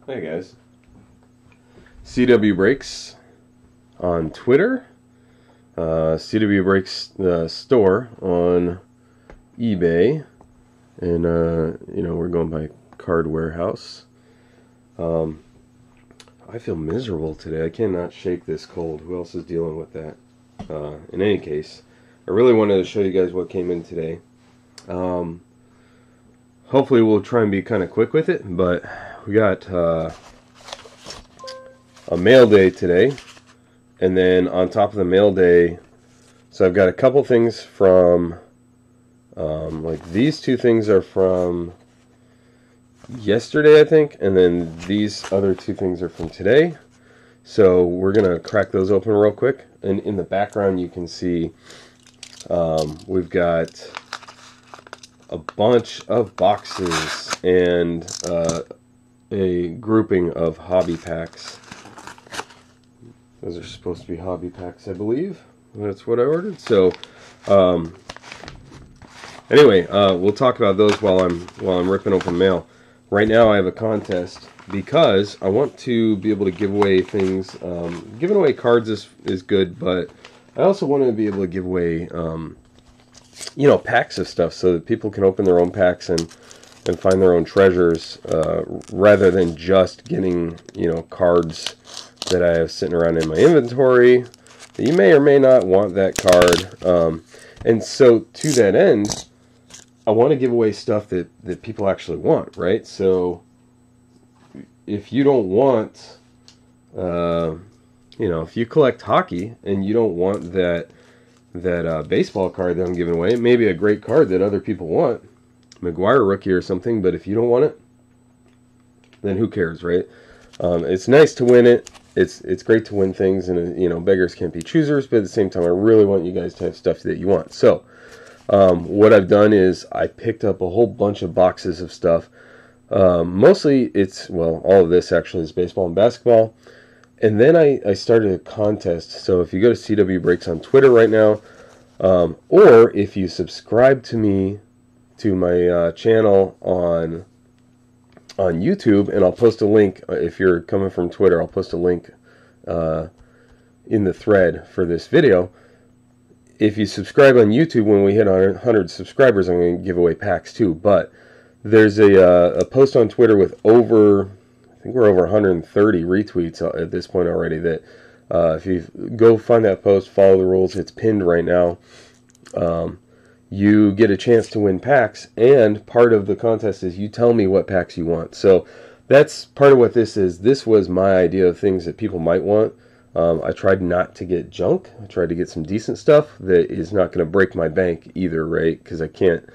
Hey guys, CW Breaks on Twitter, CW Breaks store on eBay, and we're going by Card Warehouse. I feel miserable today. I cannot shake this cold. Who else is dealing with that? In any case, I really wanted to show you guys what came in today. Hopefully we'll try and be kind of quick with it, but we got a mail day today, and then on top of the mail day, so I've got a couple things from like these two things are from yesterday, I think, and then these other two things are from today. So we're gonna crack those open real quick, and in the background you can see we've got a bunch of boxes and a grouping of hobby packs. Those are supposed to be hobby packs, I believe. That's what I ordered. So anyway, we'll talk about those while I'm ripping open mail. Right now I have a contest because I want to be able to give away things. Giving away cards is good, but I also want to be able to give away packs of stuff so that people can open their own packs and find their own treasures, rather than just getting cards that I have sitting around in my inventory. You may or may not want that card, and so to that end, I want to give away stuff that people actually want, right? So if you don't want, if you collect hockey and you don't want that baseball card that I'm giving away, it may be a great card that other people want, McGuire rookie or something, but if you don't want it, then who cares, right? It's nice to win it. It's great to win things, and beggars can't be choosers, but at the same time, I really want you guys to have stuff that you want. So what I've done is I picked up a whole bunch of boxes of stuff. Mostly all of this actually is baseball and basketball. And then I started a contest. So if you go to CW Breaks on Twitter right now, or if you subscribe to my channel on YouTube, and I'll post a link. If you're coming from Twitter, I'll post a link in the thread for this video. If you subscribe on YouTube, when we hit 100 subscribers, I'm going to give away packs too. But there's a post on Twitter with I think we're over 130 retweets at this point already. That if you go find that post, follow the rules. It's pinned right now. You get a chance to win packs, and part of the contest is you tell me what packs you want. So that's part of what this is. This was my idea of things that people might want. I tried not to get junk. I tried to get some decent stuff that is not going to break my bank either, right? Because I can't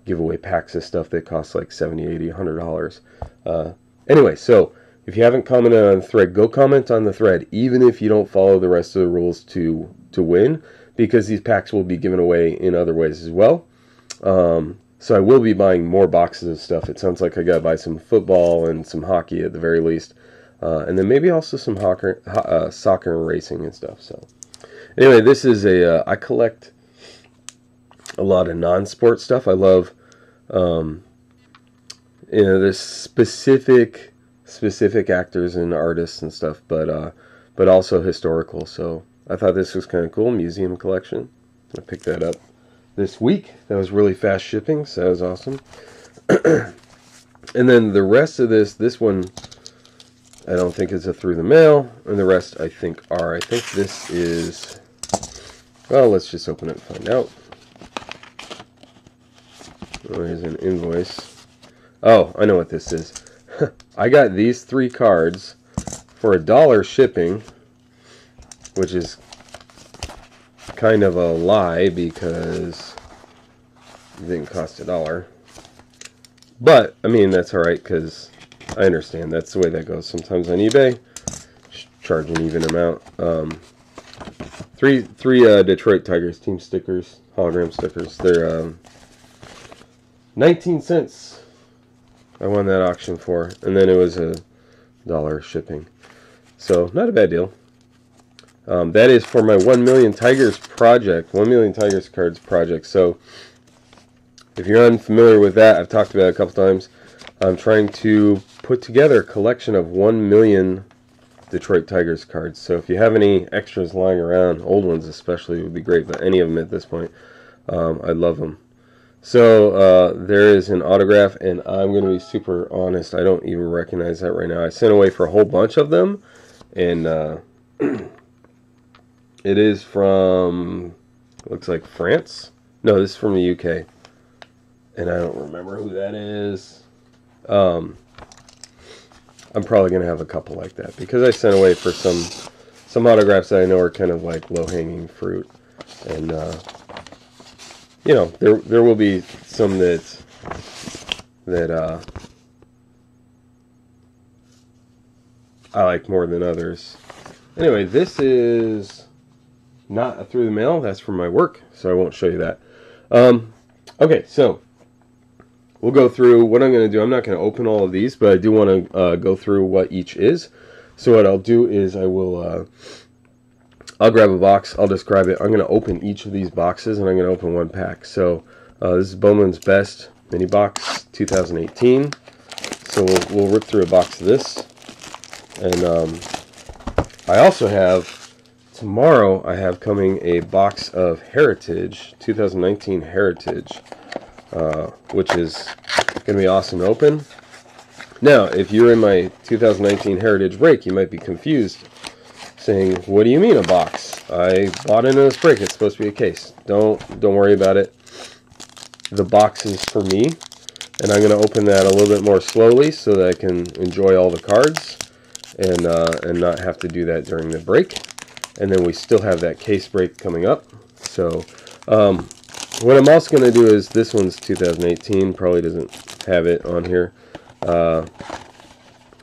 give away packs of stuff that costs like $70, $80, $100. Anyway, so if you haven't commented on the thread, go comment on the thread, even if you don't follow the rest of the rules to win, because these packs will be given away in other ways as well. So I will be buying more boxes of stuff. It sounds like I got to buy some football and some hockey at the very least. And then maybe also some soccer and racing and stuff. So anyway, this is I collect a lot of non-sport stuff. I love this specific actors and artists and stuff, but also historical. So I thought this was kind of cool. Museum collection. I picked that up this week. That was really fast shipping, so that was awesome. And then the rest of this one, I don't think is a through the mail, and the rest I think are. I think this is, well, let's just open it and find out. Oh, here's an invoice. Oh, I know what this is. I got these 3 cards for $1 shipping, which is kind of a lie because it didn't cost $1. But I mean, that's all right, because I understand that's the way that goes sometimes on eBay. Just charge an even amount. Three Detroit Tigers team stickers, hologram stickers. They're 19 cents. I won that auction for, and then it was $1 shipping. So not a bad deal. That is for my 1 Million Tigers project, 1 Million Tigers cards project. So if you're unfamiliar with that, I've talked about it a couple times. I'm trying to put together a collection of 1 million Detroit Tigers cards. So if you have any extras lying around, old ones especially would be great, but any of them at this point, I'd love them. So there is an autograph, and I'm going to be super honest, I don't even recognize that right now. I sent away for a whole bunch of them, and it is from, looks like France? No, this is from the UK, and I don't remember who that is. I'm probably going to have a couple like that, because I sent away for some autographs that I know are kind of like low-hanging fruit, and you know, there will be some that I like more than others. Anyway, this is not a through the mail. That's from my work, so I won't show you that. Okay, so we'll go through what I'm going to do. I'm not going to open all of these, but I do want to go through what each is. So what I'll do is I'll grab a box, I'll describe it. I'm going to open each of these boxes, and I'm going to open one pack. So this is Bowman's Best Mini Box 2018. So we'll rip through a box of this. And I also have, tomorrow I have coming a box of Heritage, 2019 Heritage, which is going to be awesome to open. Now, if you're in my 2019 Heritage break, you might be confused, saying, what do you mean a box? I bought into this break. It's supposed to be a case. Don't worry about it. The box is for me, and I'm going to open that a little bit more slowly so that I can enjoy all the cards and not have to do that during the break. And then we still have that case break coming up. So what I'm also going to do is, this one's 2018, probably doesn't have it on here.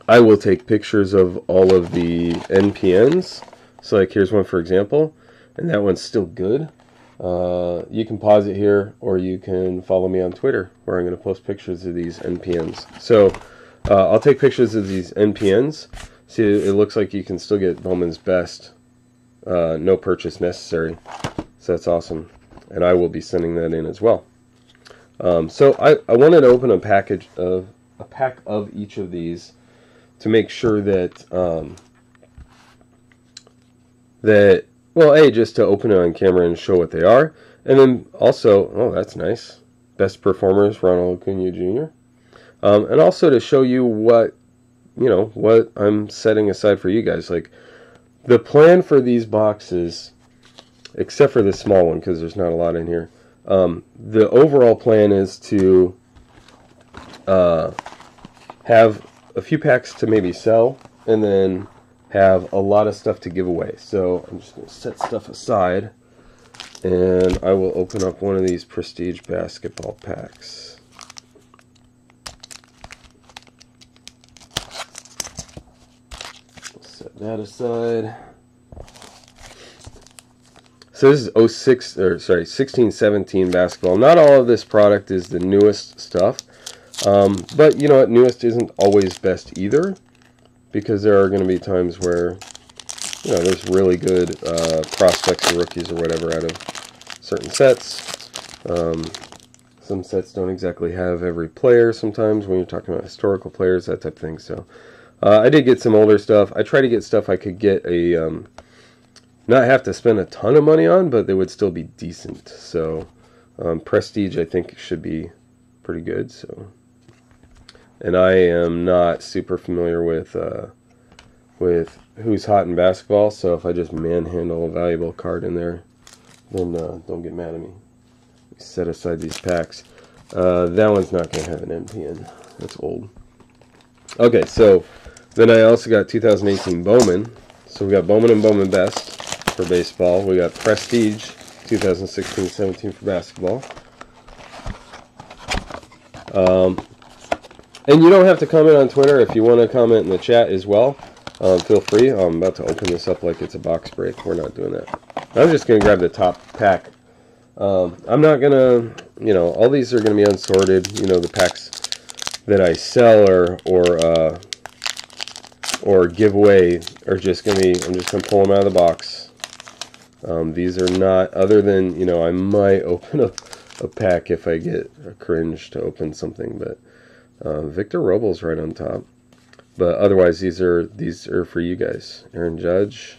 I will take pictures of all of the NPNs. So like here's one for example, and that one's still good. You can pause it here, or you can follow me on Twitter, where I'm going to post pictures of these NPNs. So I'll take pictures of these NPNs. See, it looks like you can still get Bowman's Best, no purchase necessary. So that's awesome, and I will be sending that in as well. So I wanted to open a pack of each of these to make sure that well, just to open it on camera and show what they are, and then also, oh, that's nice, Best Performers, Ronald Acuna Jr., and also to show you what I'm setting aside for you guys. Like, the plan for these boxes, except for the small one because there's not a lot in here, the overall plan is to have a few packs to maybe sell, and then have a lot of stuff to give away. So I'm just going to set stuff aside, and I will open up one of these Prestige basketball packs. Set that aside. So this is 16-17 basketball. Not all of this product is the newest stuff. But you know what, newest isn't always best either, because there are going to be times where, there's really good prospects or rookies or whatever out of certain sets. Some sets don't exactly have every player sometimes when you're talking about historical players, that type of thing. So I did get some older stuff. I try to get stuff I could get not have to spend a ton of money on, but they would still be decent. So Prestige, I think, should be pretty good. So. And I am not super familiar with who's hot in basketball, so if I just manhandle a valuable card in there, then don't get mad at me. Set aside these packs. That one's not going to have an NPN. That's old. Okay, so then I also got 2018 Bowman. So we got Bowman and Bowman Best for baseball. We got Prestige 2016-17 for basketball. And you don't have to comment on Twitter. If you want to comment in the chat as well, feel free. I'm about to open this up like it's a box break. We're not doing that. I'm just going to grab the top pack. I'm not going to, all these are going to be unsorted. The packs that I sell or give away are just going to be, I'm just going to pull them out of the box. These are not, other than, I might open up a pack if I get a cringe to open something, but Victor Robles right on top. But otherwise, these are for you guys. Aaron Judge,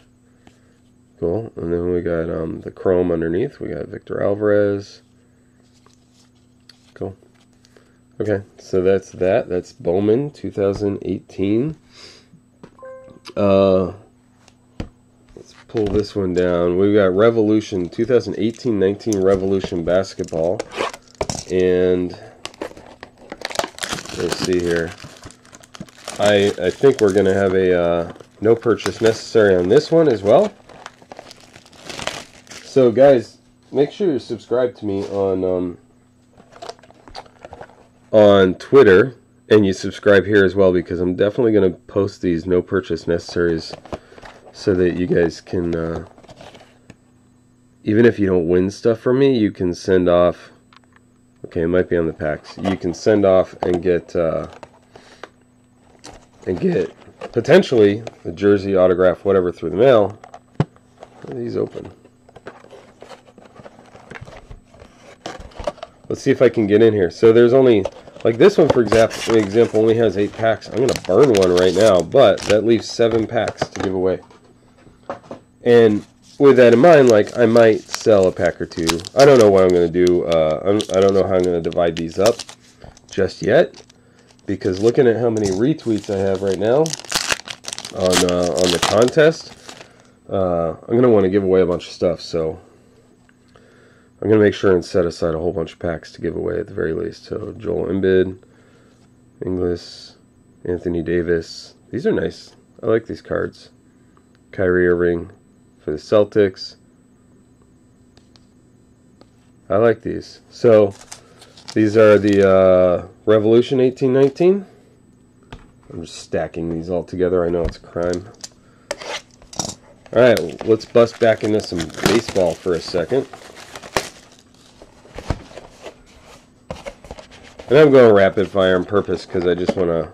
cool. And then we got the chrome underneath. We got Victor Alvarez, cool. Okay, so that's that. That's Bowman 2018. Let's pull this one down. We've got Revolution 2018-19 Revolution basketball, and let's see here. I think we're going to have a no purchase necessary on this one as well. So guys, make sure you subscribe to me on Twitter, and you subscribe here as well, because I'm definitely going to post these no purchase necessaries so that you guys can, even if you don't win stuff from me, you can send off, okay, it might be on the packs, you can send off and get potentially a jersey, autograph, whatever, through the mail. Are these open? Let's see if I can get in here. So there's only, like this one for example only has 8 packs. I'm going to burn one right now, but that leaves 7 packs to give away. And with that in mind, like, I might sell a pack or two. I don't know what I'm going to do. I don't know how I'm going to divide these up just yet, because looking at how many retweets I have right now on the contest, I'm going to want to give away a bunch of stuff. So I'm going to make sure and set aside a whole bunch of packs to give away at the very least. So Joel Embiid, Inglis, Anthony Davis. These are nice. I like these cards. Kyrie Irving for the Celtics. I like these. So these are the Revolution 18-19. I'm just stacking these all together. I know it's a crime. Alright, let's bust back into some baseball for a second. And I'm going rapid fire on purpose because I just want to,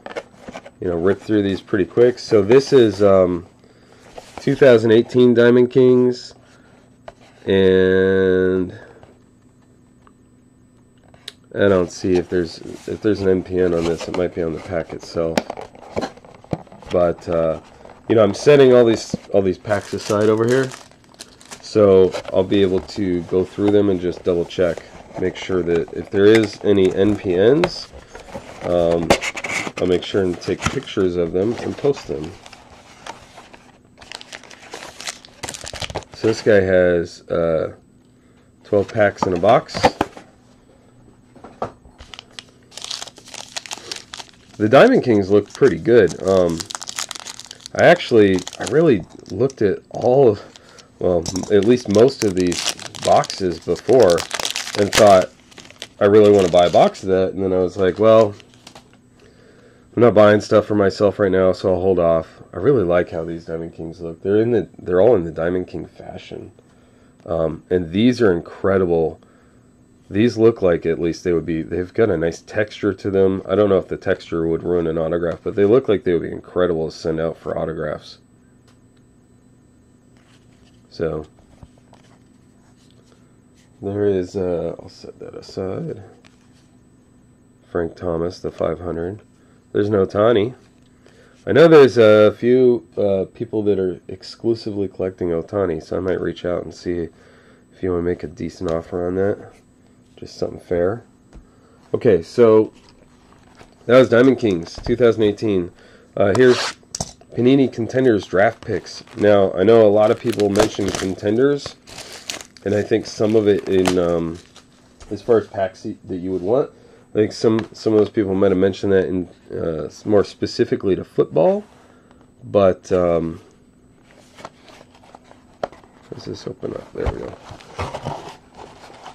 rip through these pretty quick. So this is 2018 Diamond Kings, and I don't see if there's an NPN on this. It might be on the pack itself. But I'm setting all these packs aside over here, so I'll be able to go through them and just double check, make sure that if there is any NPNs, I'll make sure and take pictures of them and post them. So this guy has 12 packs in a box. The Diamond Kings look pretty good. I really looked at at least most of these boxes before and thought, I really want to buy a box of that. And then I was like, well, I'm not buying stuff for myself right now, so I'll hold off. I really like how these Diamond Kings look. They're all in the Diamond King fashion. And these are incredible. These look like, at least they've got a nice texture to them. I don't know if the texture would ruin an autograph, but they look like they would be incredible to send out for autographs. So there is, I'll set that aside. Frank Thomas, the 500. There's no Ohtani. I know there's a few people that are exclusively collecting Ohtani, so I might reach out and see if you want to make a decent offer on that. Just something fair. Okay, so that was Diamond Kings 2018. Here's Panini Contenders draft picks. Now, I know a lot of people mention Contenders, and I think some of it in as far as packs that you would want. I think some of those people might have mentioned that in more specifically to football, but does this open up? There we go.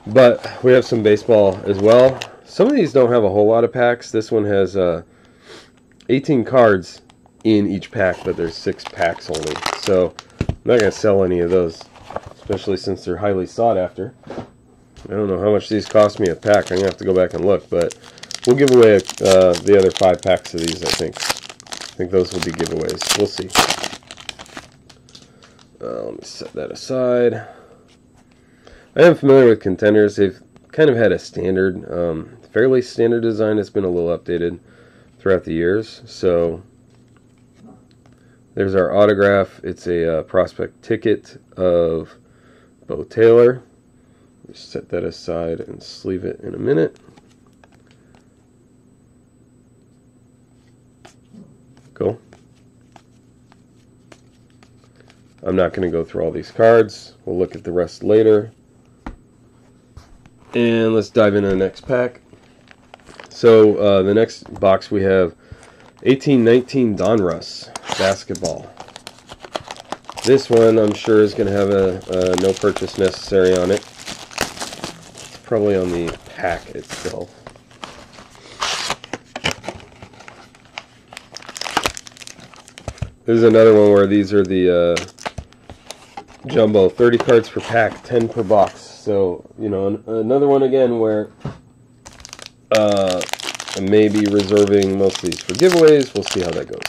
But we have some baseball as well. Some of these don't have a whole lot of packs. This one has 18 cards in each pack, but there's 6 packs only. So I'm not going to sell any of those, especially since they're highly sought after. I don't know how much these cost me a pack. I'm going to have to go back and look, but we'll give away the other 5 packs of these, I think. I think those will be giveaways. We'll see. Let me set that aside. I am familiar with Contenders. They've kind of had a standard, fairly standard design. It's been a little updated throughout the years. So There's our autograph. It's a prospect ticket of Bo Taylor. Just set that aside and sleeve it in a minute. Cool. I'm not going to go through all these cards. We'll look at the rest later. And let's dive into the next pack. So the next box we have 1819 Donruss basketball. This one I'm sure is going to have a no purchase necessary on it. It's probably on the pack itself. This is another one where these are the jumbo, 30 cards per pack, 10 per box. So, you know, another one again where I may be reserving most of these for giveaways. We'll see how that goes.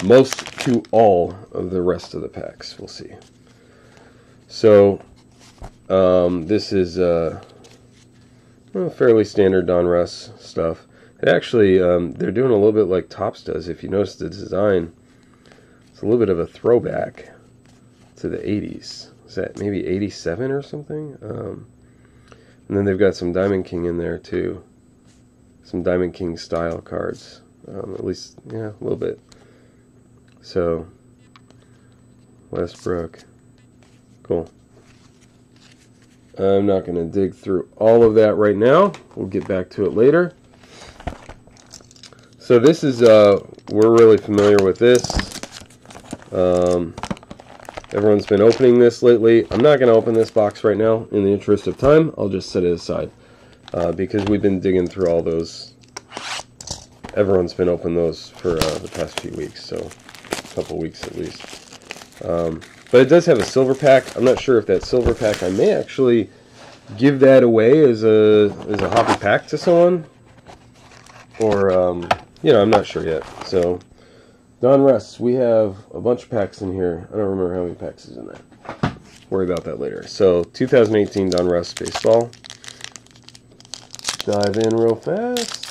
Most to all of the rest of the packs. We'll see. So, this is fairly standard Donruss stuff. It actually, they're doing a little bit like Topps does. If you notice the design, it's a little bit of a throwback to the 80s. Is that maybe 87 or something? And then they've got some Diamond King in there too. Some Diamond King style cards. At least, yeah, a little bit. So, Westbrook. Cool. I'm not going to dig through all of that right now. We'll get back to it later. So this is, we're really familiar with this. Everyone's been opening this lately. I'm not going to open this box right now in the interest of time. I'll just set it aside because we've been digging through all those. Everyone's been opening those for the past few weeks, so a couple weeks at least. But it does have a silver pack. I'm not sure if that silver pack, I may actually give that away as a hobby pack to someone. Or, you know, I'm not sure yet. So, Donruss, we have a bunch of packs in here. I don't remember how many packs is in there. Worry about that later. So, 2018 Donruss baseball. Dive in real fast.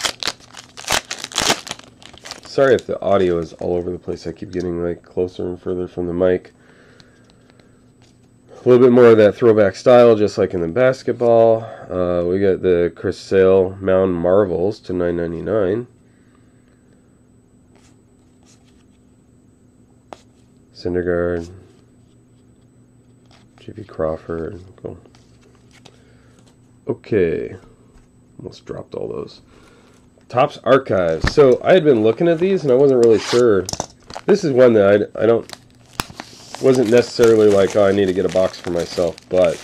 Sorry if the audio is all over the place. I keep getting like closer and further from the mic. A little bit more of that throwback style, just like in the basketball. We got the Chris Sale Mound Marvels to $9.99. Syndergaard, J.P. Crawford. Cool. Okay, almost dropped all those. Topps Archives. So I had been looking at these and I wasn't really sure. This is one that I wasn't necessarily like, oh, I need to get a box for myself, but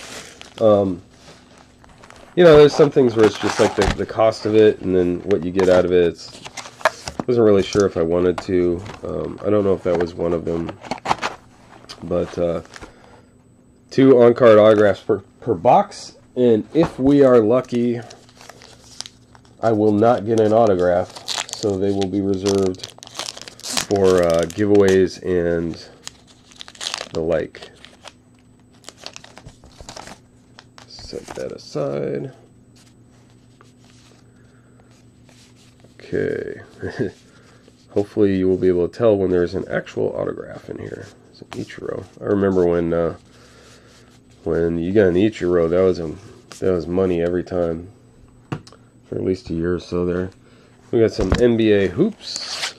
you know, there's some things where it's just like the cost of it and then what you get out of it. Wasn't really sure if I wanted to. I don't know if that was one of them, but 2 on-card autographs per box, and if we are lucky, I will not get an autograph, so they will be reserved for giveaways and the like. Set that aside. Okay. Hopefully you will be able to tell when there's an actual autograph in here. It's an Ichiro. I remember when you got an Ichiro, that was money every time. For at least a year or so there. We got some NBA hoops.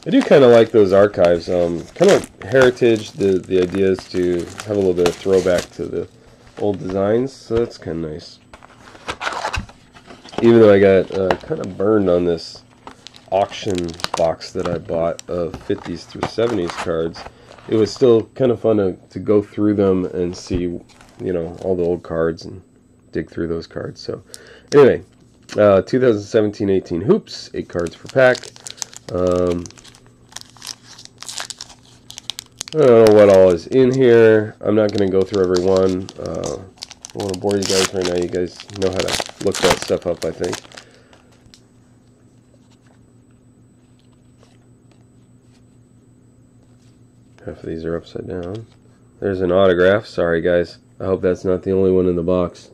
I do kind of like those archives. Kind of like Heritage, the idea is to have a little bit of throwback to the old designs, so that's kind of nice. Even though I got kind of burned on this auction box that I bought of 50s through 70s cards, it was still kind of fun to go through them and see, you know, all the old cards and dig through those cards. So anyway, 2017-18 hoops, 8 cards per pack. I don't know what all is in here. I'm not going to go through every one. I don't want to bore you guys right now. You guys know how to look that stuff up, I think. Half of these are upside down. There's an autograph. Sorry, guys. I hope that's not the only one in the box.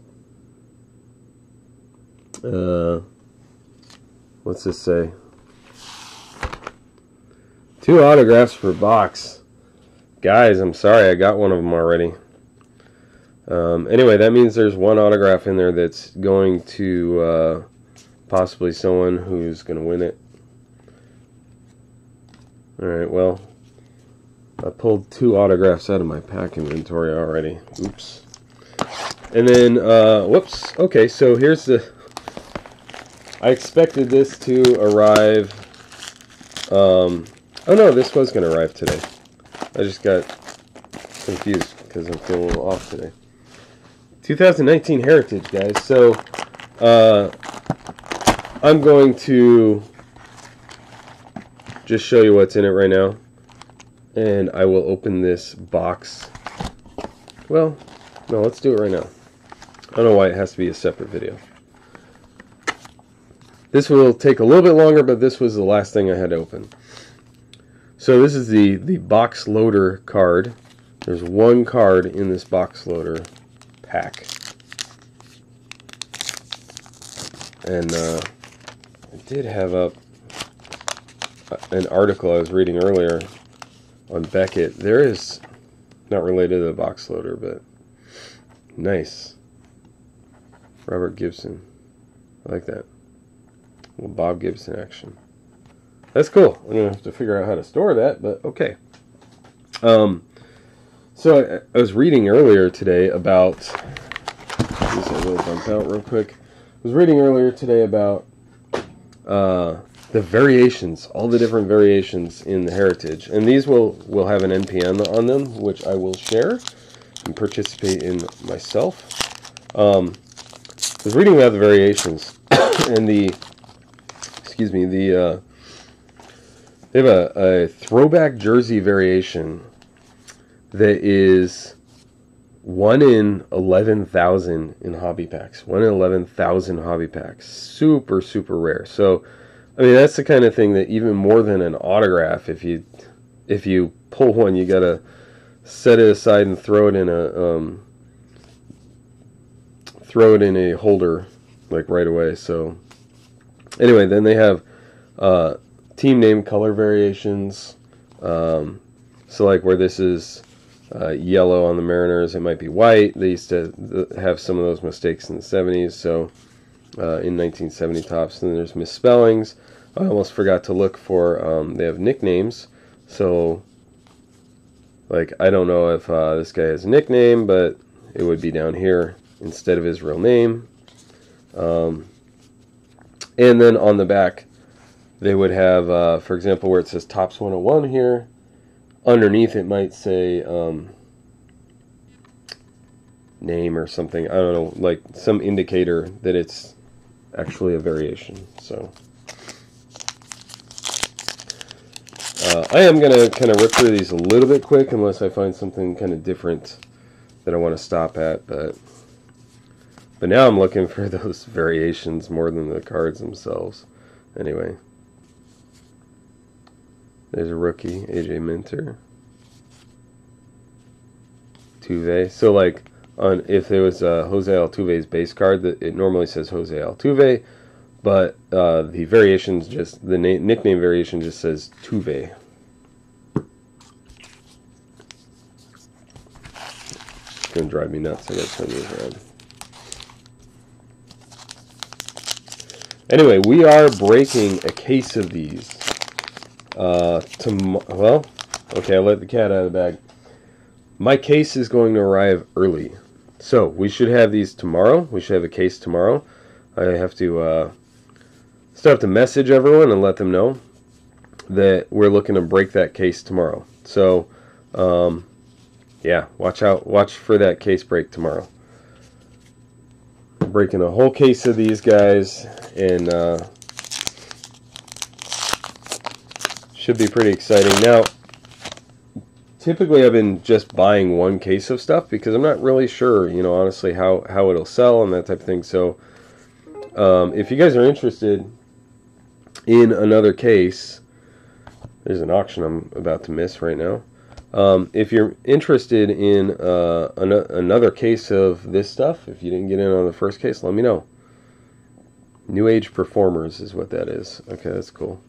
What's this say? 2 autographs per box. Guys, I'm sorry, I got one of them already. Anyway, that means there's 1 autograph in there that's going to possibly someone who's going to win it. Alright, well, I pulled 2 autographs out of my pack inventory already. Oops. And then, whoops. Okay, so here's the... I expected this to arrive... oh no, this was going to arrive today. I just got confused because I'm feeling a little off today. 2019 Heritage, guys. So, I'm going to just show you what's in it right now. And I will open this box. Well, no, let's do it right now. I don't know why it has to be a separate video. This will take a little bit longer, but this was the last thing I had to open. So this is the box loader card. There's 1 card in this box loader pack. And I did have up an article I was reading earlier on Beckett. There is, not related to the box loader, but nice. Robert Gibson. I like that. Well, Bob Gibson action. That's cool. I'm going to have to figure out how to store that, but okay. So I was reading earlier today about... Use that little bump out real quick. I was reading earlier today about the variations, all the different variations in the Heritage. And these will have an NPN on them, which I will share and participate in myself. I was reading about the variations and they have a throwback jersey variation that is 1 in 11,000 in hobby packs. 1 in 11,000 hobby packs. Super, super rare. So, I mean, that's the kind of thing that even more than an autograph, if you pull one, you gotta set it aside and throw it in a holder, like right away. So, anyway, then they have team name color variations. So, like where this is yellow on the Mariners, it might be white. They used to have some of those mistakes in the 70s. So, in 1970 tops, and then there's misspellings. I almost forgot to look for. They have nicknames. So, like, I don't know if this guy has a nickname, but it would be down here instead of his real name. And then on the back, they would have, for example, where it says Topps 101 here, underneath it might say name or something. I don't know, like some indicator that it's actually a variation. So I am going to kind of rip through these a little bit quick unless I find something kind of different that I want to stop at. But now I'm looking for those variations more than the cards themselves. Anyway. There's a rookie, AJ Minter. Tuve. So like, if there was Jose Altuve's base card, it normally says Jose Altuve, but the variations just, the nickname variation just says Tuve. It's going to drive me nuts. I got to turn these around. Anyway, we are breaking a case of these. Well, okay, I let the cat out of the bag. My case is going to arrive early. So, we should have these tomorrow. We should have a case tomorrow. I have to, still have to message everyone and let them know that we're looking to break that case tomorrow. So, yeah, watch for that case break tomorrow. We're breaking a whole case of these guys, and, should be pretty exciting. Now, typically I've been just buying one case of stuff because I'm not really sure, you know, honestly, how it'll sell and that type of thing. So, if you guys are interested in another case, there's an auction I'm about to miss right now. If you're interested in another case of this stuff, if you didn't get in on the first case, let me know. New Age Performers is what that is. Okay, that's cool.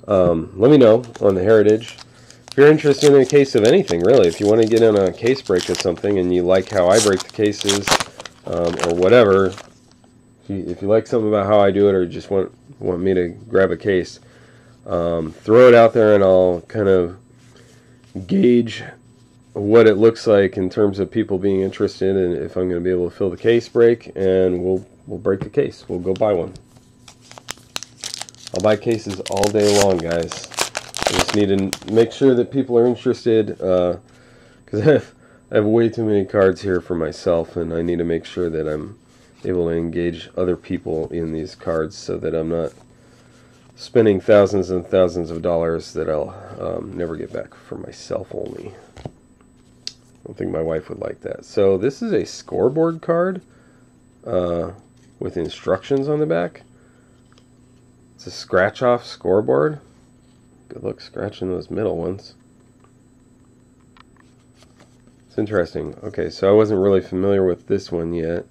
Let me know on the Heritage. If you're interested in a case of anything, really, if you want to get in a case break of something and you like how I break the cases, or whatever, if you like something about how I do it, or just want me to grab a case, throw it out there and I'll kind of gauge what it looks like in terms of people being interested, and if I'm going to be able to fill the case break, and we'll break the case. We'll go buy one. I'll buy cases all day long, guys. I just need to make sure that people are interested, because I have way too many cards here for myself, and I need to make sure that I'm able to engage other people in these cards so that I'm not spending thousands and thousands of dollars that I'll never get back for myself only. I don't think my wife would like that. So this is a scoreboard card with instructions on the back. It's a scratch-off scoreboard. Good luck scratching those middle ones. It's interesting. Okay, so I wasn't really familiar with this one yet.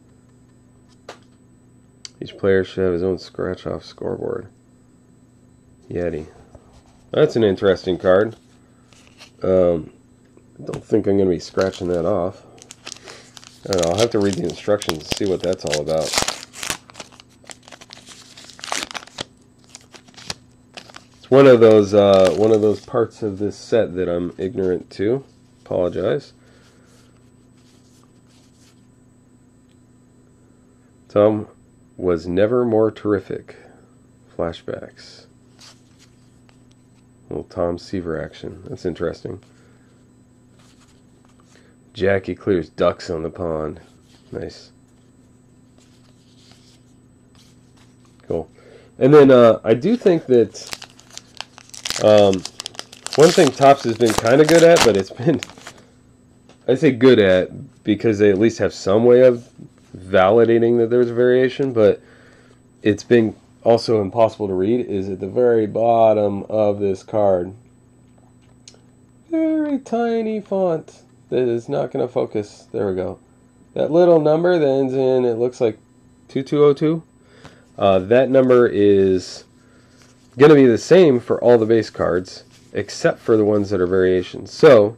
Each player should have his own scratch-off scoreboard. Yeti. That's an interesting card. I don't think I'm going to be scratching that off. I don't know, I'll have to read the instructions and see what that's all about. It's one of those parts of this set that I'm ignorant to. Apologize. Tom was never more terrific. Flashbacks. Little Tom Seaver action. That's interesting. Jackie clears ducks on the pond. Nice. Cool. And then I do think that one thing Topps has been kind of good at, but it's been, I say good at because they at least have some way of validating that there's a variation, but it's been also impossible to read, is at the very bottom of this card. Very tiny font that is not going to focus. There we go. That little number that ends in, it looks like 2202. That number is going to be the same for all the base cards, except for the ones that are variations. So,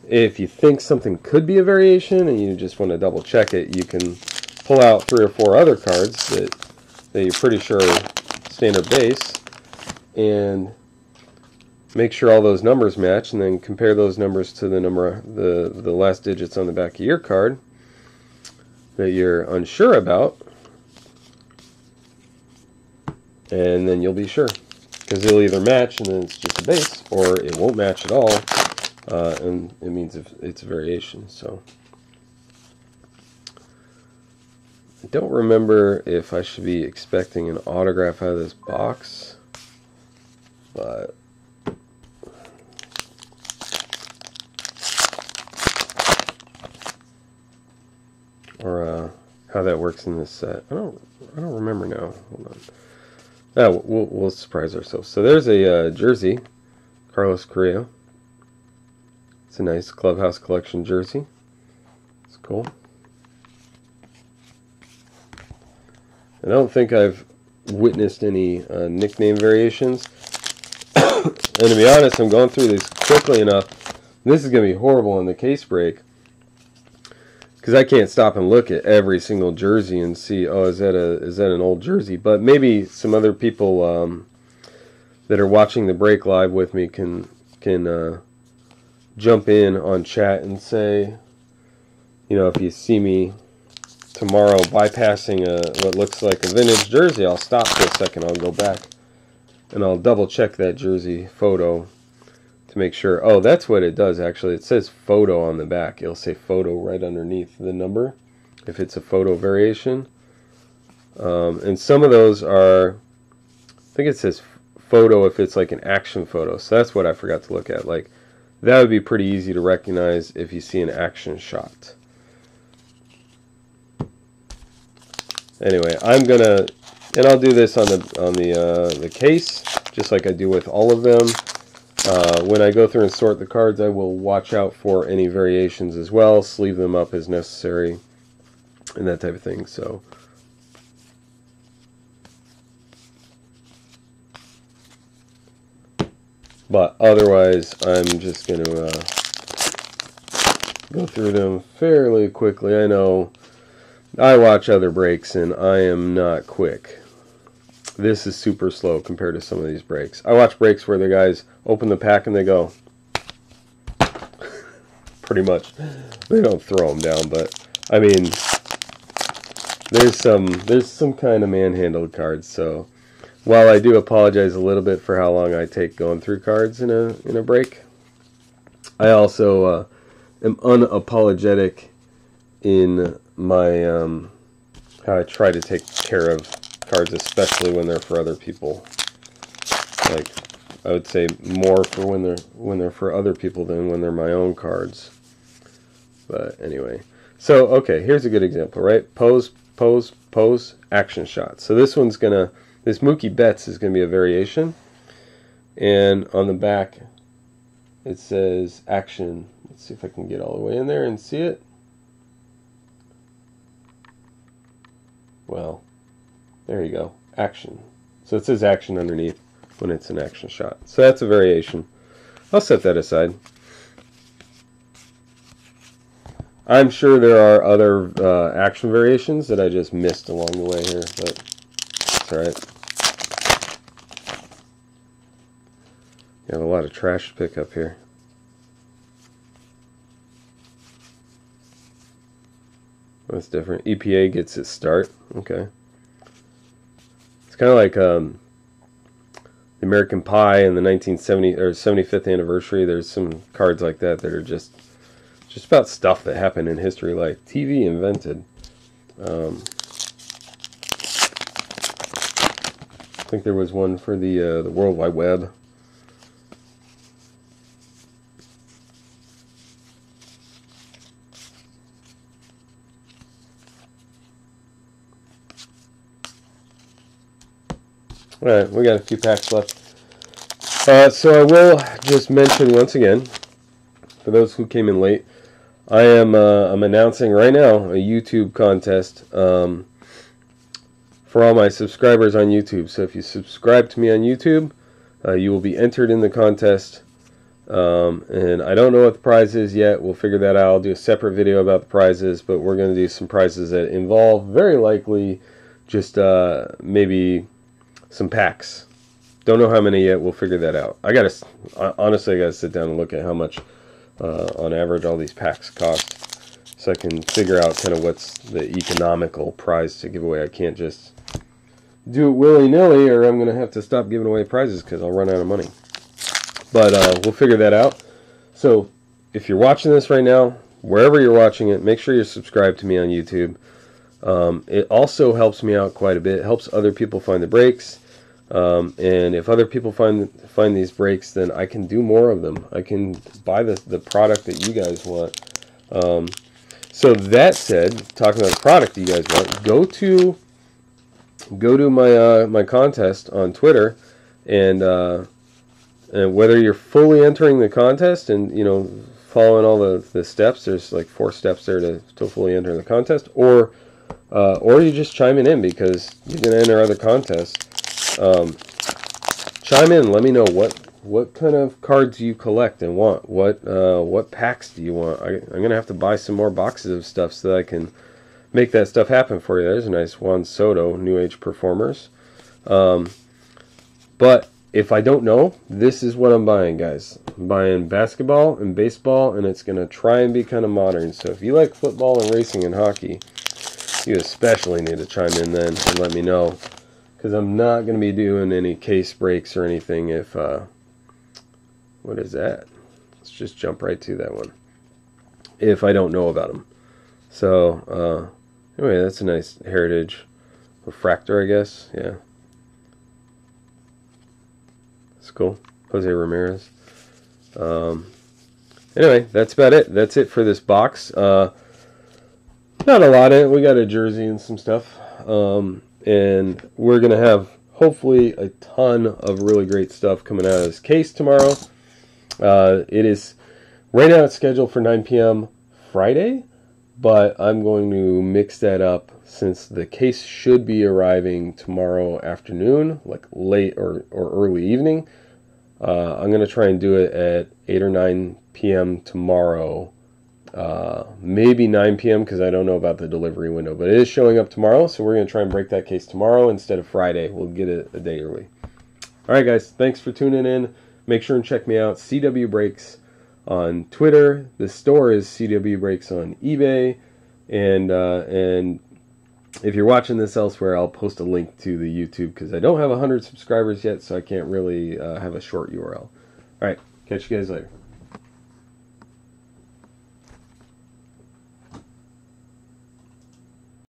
if you think something could be a variation and you just want to double check it, you can pull out 3 or 4 other cards that you're pretty sure are standard base and make sure all those numbers match, and then compare those numbers to the number, the last digits on the back of your card that you're unsure about, and then you'll be sure, because it'll either match and then it's just a base, or it won't match at all, and it means if it's a variation. So I don't remember if I should be expecting an autograph out of this box, but or how that works in this set. I don't remember now. Hold on. Oh, we'll surprise ourselves. So there's a jersey, Carlos Correa. It's a nice Clubhouse Collection jersey. It's cool. I don't think I've witnessed any nickname variations. And to be honest, I'm going through this quickly enough. This is going to be horrible in the case break, because I can't stop and look at every single jersey and see, oh, is that an old jersey? But maybe some other people that are watching the break live with me can jump in on chat and say, you know, if you see me tomorrow bypassing what looks like a vintage jersey, I'll stop for a second. I'll go back and I'll double check that jersey photo to make sure. Oh, that's what it does actually. It says photo on the back. It'll say photo right underneath the number if it's a photo variation. And some of those are, I think it says photo if it's like an action photo. So that's what I forgot to look at. Like, that would be pretty easy to recognize if you see an action shot. Anyway, I'm gonna, and I'll do this on the case, just like I do with all of them. When I go through and sort the cards, I will watch out for any variations as well, sleeve them up as necessary, and that type of thing. So, But otherwise, I'm just going to go through them fairly quickly. I know I watch other breaks, and I am not quick. This is super slow compared to some of these breaks. I watch breaks where the guys open the pack and they go, pretty much. They don't throw them down, but I mean, there's some kind of manhandled cards. So while I do apologize a little bit for how long I take going through cards in a break, I also am unapologetic in my how I try to take care of cards, especially when they're for other people. Like, I would say more for when they're for other people than when they're my own cards. But anyway, so okay, here's a good example, right? Pose, pose, pose, action shot. So this Mookie Betts is gonna be a variation, and on the back it says action. Let's see if I can get all the way in there and see it. Well, there you go, action. So it says action underneath when it's an action shot. So that's a variation. I'll set that aside. I'm sure there are other action variations that I just missed along the way here, but it's alright. You have a lot of trash to pick up here. That's different. EPA gets its start. Okay. It's kind of like the American Pie and the 1970 or 75th anniversary. There's some cards like that that are just about stuff that happened in history, like TV invented. I think there was one for the World Wide Web. All right, we got a few packs left. So I will just mention once again, for those who came in late, I'm announcing right now a YouTube contest for all my subscribers on YouTube. So if you subscribe to me on YouTube, you will be entered in the contest. And I don't know what the prize is yet. We'll figure that out. I'll do a separate video about the prizes, but we're going to do some prizes that involve, very likely, just maybe some packs. Don't know how many yet. We'll figure that out. Honestly, I gotta sit down and look at how much on average all these packs cost, so I can figure out kind of what's the economical prize to give away. I can't just do it willy-nilly, or I'm gonna have to stop giving away prizes because I'll run out of money. But we'll figure that out. So if you're watching this right now, wherever you're watching it, make sure you're subscribed to me on YouTube. It also helps me out quite a bit. It helps other people find the breaks. And if other people find these breaks, then I can do more of them. I can buy the product that you guys want. So that said, talking about the product you guys want, go to my contest on Twitter, and whether you're fully entering the contest and following all the steps, there's like 4 steps there to fully enter the contest, or you just chiming in because you're gonna enter other contests. Chime in, let me know what kind of cards you collect and want. What packs do you want? I'm gonna have to buy some more boxes of stuff so that I can make that stuff happen for you. There's a nice Juan Soto, New Age Performers. But if I don't know, this is what I'm buying, guys. I'm buying basketball and baseball, and it's gonna try and be kind of modern. So if you like football and racing and hockey, you especially need to chime in then and let me know. Because I'm not going to be doing any case breaks or anything if, what is that? Let's just jump right to that one. If I don't know about them. So, anyway, that's a nice Heritage refractor, I guess. Yeah. That's cool. Jose Ramirez. Anyway, that's about it. That's it for this box. Not a lot in it. We got a jersey and some stuff. And we're going to have, hopefully, a ton of really great stuff coming out of this case tomorrow. It is, right now it's scheduled for 9 p.m. Friday, but I'm going to mix that up since the case should be arriving tomorrow afternoon, like late or early evening. I'm going to try and do it at 8 or 9 p.m. tomorrow. Maybe 9 p.m. because I don't know about the delivery window. But it is showing up tomorrow, so we're going to try and break that case tomorrow instead of Friday. We'll get it a day early. All right, guys. Thanks for tuning in. Make sure and check me out. CW Brakes on Twitter. The store is CW Brakes on eBay. And if you're watching this elsewhere, I'll post a link to the YouTube because I don't have 100 subscribers yet, so I can't really have a short URL. All right, catch you guys later.